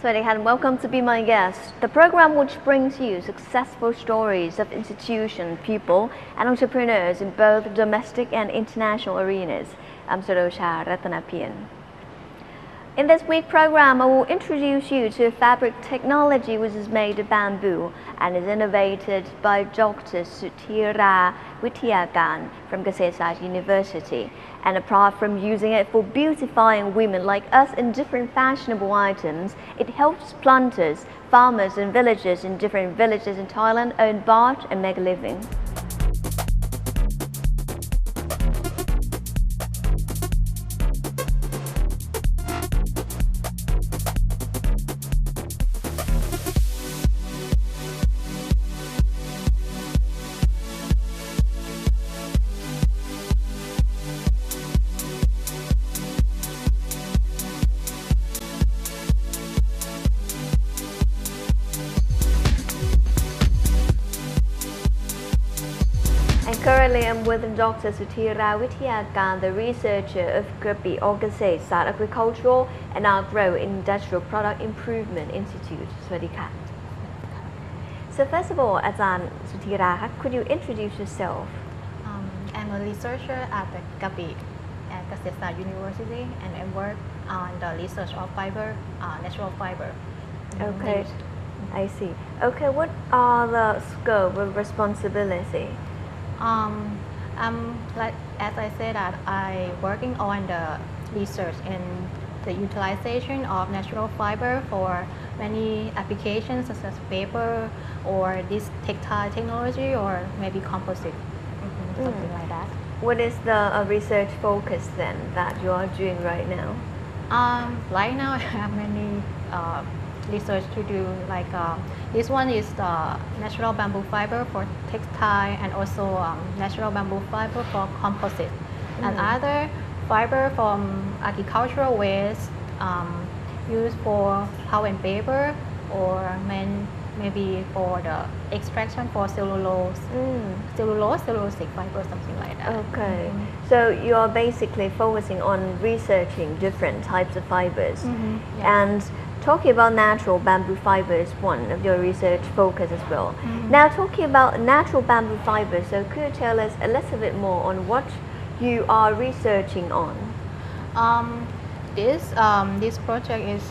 Swadika and welcome to Be My Guest, the program which brings you successful stories of institutions, people and entrepreneurs in both domestic and international arenas. I'm Sarosha Ratanapian. In this week's program, I will introduce you to a fabric technology which is made of bamboo and is innovated by Dr. Suthira Withiyakan from Guest S2 University. And apart from using it for beautifying women like us in different fashionable items, it helps planters, farmers and villagers in different villages in Thailand earn baht and make a living. Currently, I'm with Dr. Suthira Withiyakan, the researcher of Krabi Organized Agricultural and Agro Industrial Product Improvement Institute. Swadika. So first of all, Ajahn Suthira, could you introduce yourself? I'm a researcher at the Krabi at Guest S2 University, and I work on the research of fiber, natural fiber. Okay, I see. Okay, what are the scope of responsibility? As I said, that I working on the research and the utilization of natural fiber for many applications such as paper or this textile technology or maybe composite, something like that. What is the research focus then that you are doing right now? Right now I have many research to do, like this one is the natural bamboo fiber for textile and also natural bamboo fiber for composite, and other fiber from agricultural waste used for pulp and paper or maybe for the extraction for cellulosic fiber, something like that. Okay, so you are basically focusing on researching different types of fibers, Yes. and talking about natural bamboo fiber is one of your research focus as well. Now talking about natural bamboo fiber, so could you tell us a little bit more on what you are researching on? This project is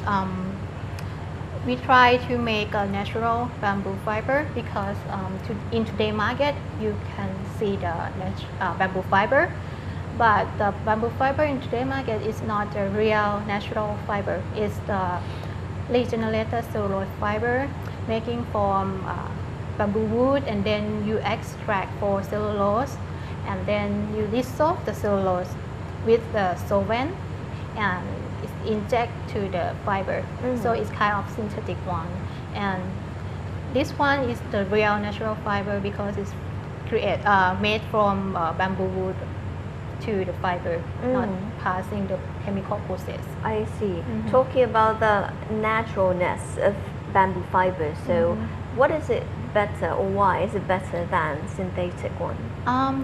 we try to make a natural bamboo fiber because in today's market you can see the bamboo fiber, but the bamboo fiber in today's market is not the real natural fiber. It's the regenerated cellulose fiber making from bamboo wood, and then you extract for cellulose, and then you dissolve the cellulose with the solvent and it's inject to the fiber. So it's kind of synthetic one, and this one is the real natural fiber because it's made from bamboo wood to the fiber, not passing the chemical process. I see. Talking about the naturalness of bamboo fiber, so what is it better, or why is it better than synthetic one?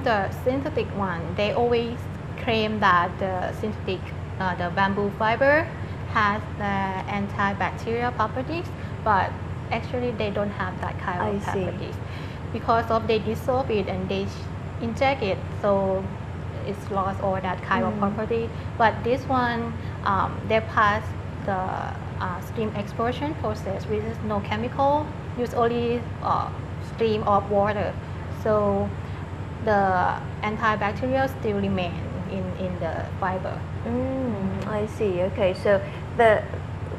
The synthetic one, they always claim that the synthetic, the bamboo fiber has the antibacterial properties, but actually they don't have that kind of properties because of they dissolve it and they inject it, so it's lost all that kind of property. But this one, they pass the steam explosion process, which is no chemical, use only stream of water. So the antibacterial still remain in the fiber. I see. Okay, so the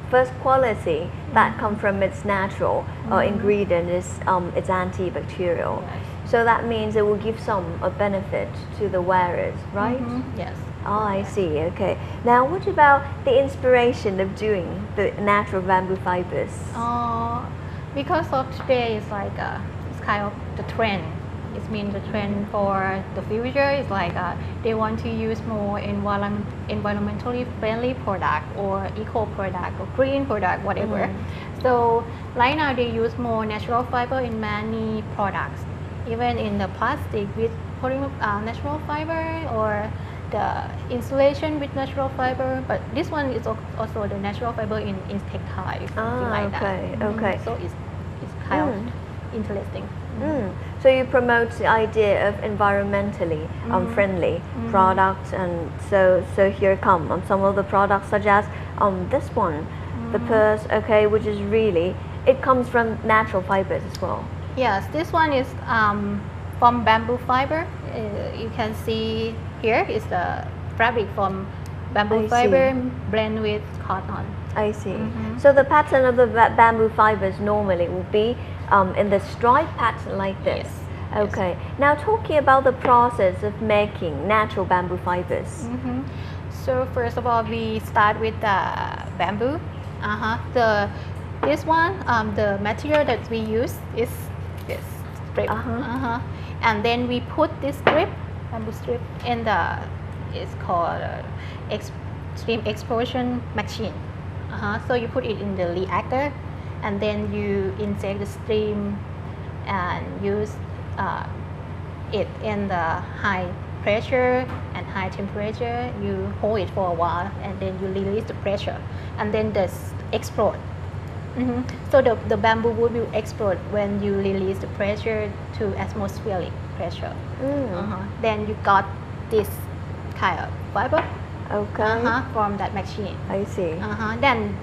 first quality that comes from its natural ingredient is it's antibacterial. Yes. So that means it will give some benefit to the wearers, right? Yes. Oh, I see. Okay. Now, what about the inspiration of doing the natural bamboo fibers? Because of today, it's like it's kind of the trend. It means the trend for the future is like they want to use more environmentally friendly product or eco product or green product, whatever. So right now they use more natural fiber in many products, even in the plastic with natural fiber or the insulation with natural fiber, but this one is also the natural fiber in textile, something like okay, that. okay. So it's kind of interesting. So you promote the idea of environmentally friendly products, and so here come some of the products such as this one, the purse, okay, which is really, it comes from natural fibers as well. Yes, this one is from bamboo fiber. You can see here is the fabric from bamboo I fiber see. blend with cotton. I see. So the pattern of the bamboo fibers normally will be in the stripe pattern like this. Yes. Okay. Now talking about the process of making natural bamboo fibers. So first of all, we start with the bamboo. This one, the material that we use is this strip. And then we put this strip, bamboo strip, in the, it's called extreme exposure machine. So you put it in the reactor, and then you inject the steam and use it in the high pressure and high temperature. You hold it for a while, and then you release the pressure, and then this explode. So the bamboo wood will explode when you release the pressure to atmospheric pressure. Then you got this kind of fiber. Okay. From that machine. I see. Then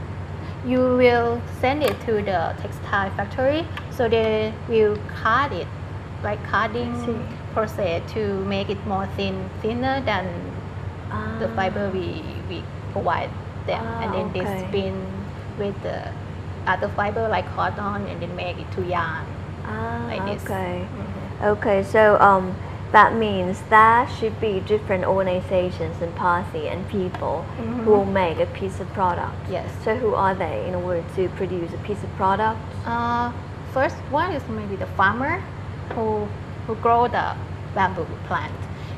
you will send it to the textile factory, so they will cut it, like cutting process to make it more thinner than the fiber we provide them, and then they spin with the other fiber like cotton, and then make it to yarn like this. Okay, so that means there should be different organizations and party and people who will make a piece of product. Yes. So who are they in order to produce a piece of product? First one is maybe the farmer who grow the bamboo plant,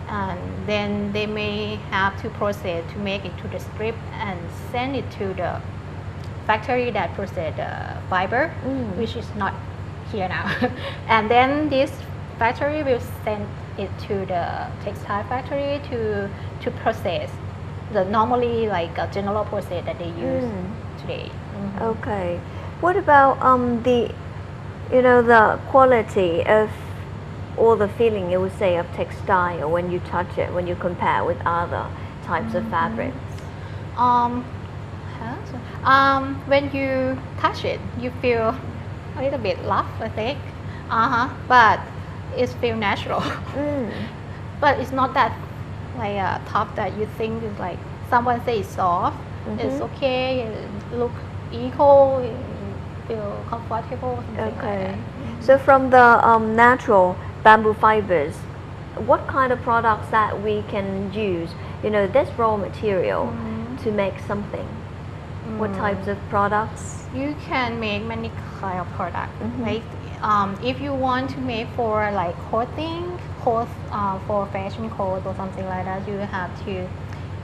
and then they may have to process to make it to the strip and send it to the factory that process the fiber, which is not here now. And then this factory will send it to the textile factory to process the normally like a general process that they use today. Okay. What about the the quality of, or the feeling you would say of textile when you touch it, when you compare with other types of fabrics? When you touch it, you feel a little bit rough, I think. But it feels natural. But it's not that like tough that you think is like someone say it's soft. It's okay. It look equal. It feel comfortable. Something like that. So from the natural bamboo fibers, what kind of products that we can use? This raw material to make something. What types of products? You can make many kind of products. Like if you want to make for like clothing, for fashion clothes or something like that, you have to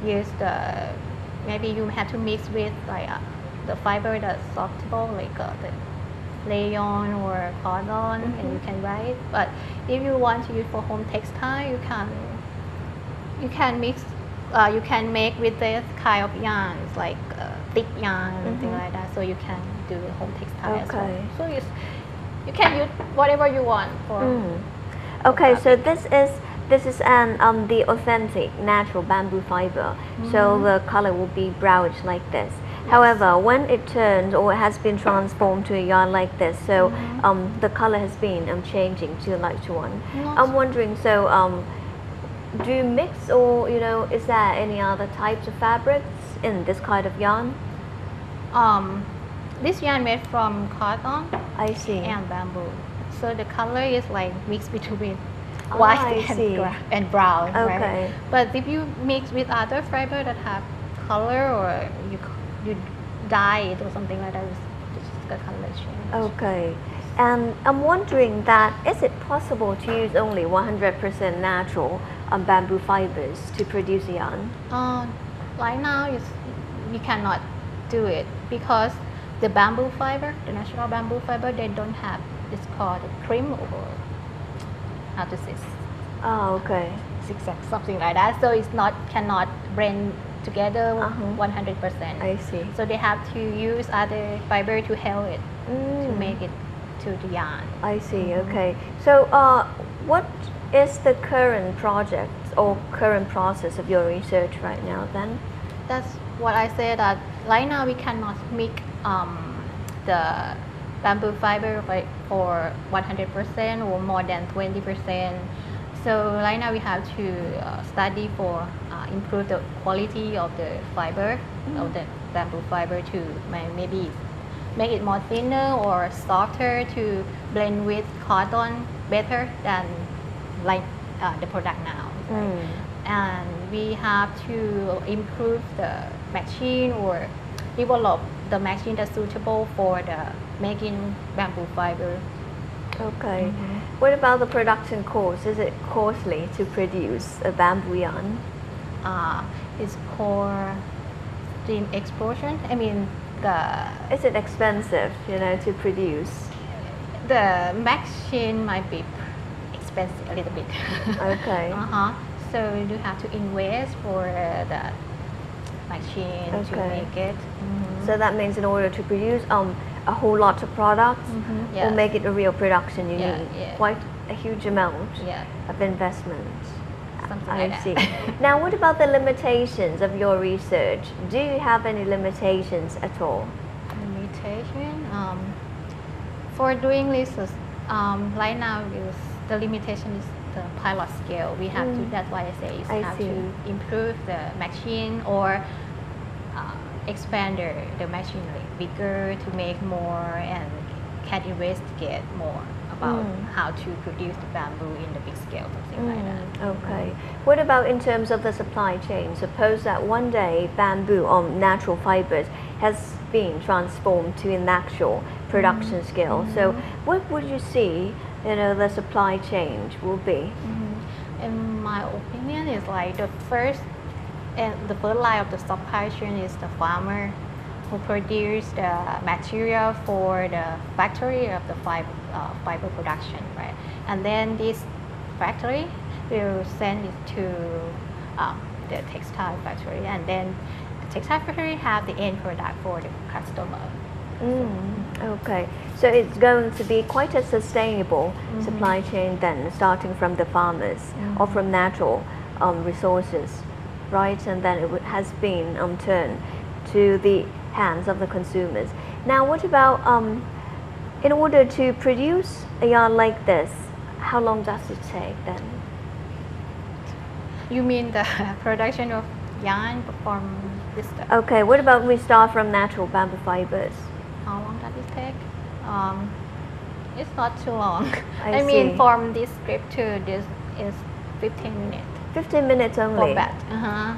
use maybe you have to mix with like the fiber that's softable, like the rayon or cotton, and you can write. But if you want to use for home textile, you can mix. You can make with this kind of yarns, like thick yarn, something like that. So you can do the home textile as well. So you can use whatever you want for. Okay, so this is an the authentic natural bamboo fiber. So the color will be brownish like this. However, when it turns or has been transformed to a yarn like this, so the color has been changing to a lighter one. I'm wondering, so do you mix, or is there any other types of fabrics in this kind of yarn? This yarn made from cotton. I see. And bamboo. So the color is like mixed between white and brown. Right? But if you mix with other fiber that have color, or you dye it or something like that, it's just the color change. Okay. And I'm wondering that, is it possible to use only 100% natural bamboo fibers to produce yarn? Right now, we cannot do it because the bamboo fiber, the natural bamboo fiber, they don't have, it's called a trim, or how to say, Oh, okay. zigzag, something like that. So it's not cannot blend together Uh-huh. 100%. I see. So they have to use other fiber to help it to make it to the yarn. I see. Okay. So, what is the current project or current process of your research right now? Then. That's what I said, that right now we cannot make the bamboo fiber like for 100% or more than 20%. So right now we have to study for improve the quality of the fiber of the bamboo fiber to maybe make it more thinner or softer to blend with cotton better than like the product now. Right? And we have to improve the machine or develop the machine that's suitable for the making bamboo fiber. Okay. What about the production cost? Is it costly to produce a bamboo yarn? It's called steam explosion. I mean Is it expensive, to produce? the machine might be expensive a little bit. Okay. So you have to invest for the machine to Okay. make it. So that means in order to produce a whole lot of products or Yes. make it a real production, you Yeah, need yeah. quite a huge amount Yeah. of investment. Something I like that. see. Now, what about the limitations of your research? Do you have any limitations at all? Limitation for doing research right now is the limitation is the pilot scale. We have to. That's why I say you I have see. to improve the machine or expand the machine like bigger to make more and can investigate more about how to produce the bamboo in the big scale, something like that. Okay. What about in terms of the supply chain? Suppose that one day bamboo or natural fibers has been transformed to an actual production scale. So what would you see, the supply chain will be? In my opinion, is like the first line of the supply chain is the farmer who produce the material for the factory of the fiber production, right? And then this factory will send it to the textile factory, and then the textile factory have the end product for the customer. Okay, so it's going to be quite a sustainable supply chain then, starting from the farmers or from natural resources, right? And then it has been turned to the hands of the consumers. Now, what about in order to produce a yarn like this, how long does it take then? You mean the production of yarn from this stuff? Okay, what about we start from natural bamboo fibers? How long does it take? It's not too long. I mean, see. from this strip to this is 15 minutes 15 minutes only. for that.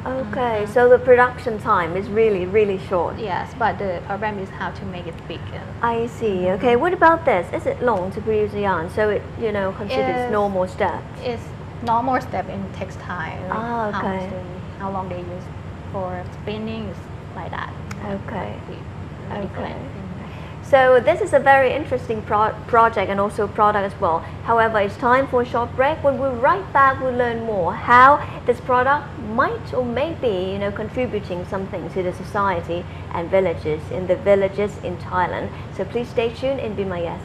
Okay, so the production time is really, really short. Yes, but the problem is how to make it bigger. I see. Okay, what about this? Is it long to produce a yarn? So it, considers Yes. normal steps. It's normal step in textile. Like Ah, okay. how long they use for spinning is like that. Okay. Okay. Different. So this is a very interesting project and also product as well. However, it's time for a short break. When we're right back, we'll learn more how this product might or may be, contributing something to the society and villages in Thailand. So please stay tuned and be my guest.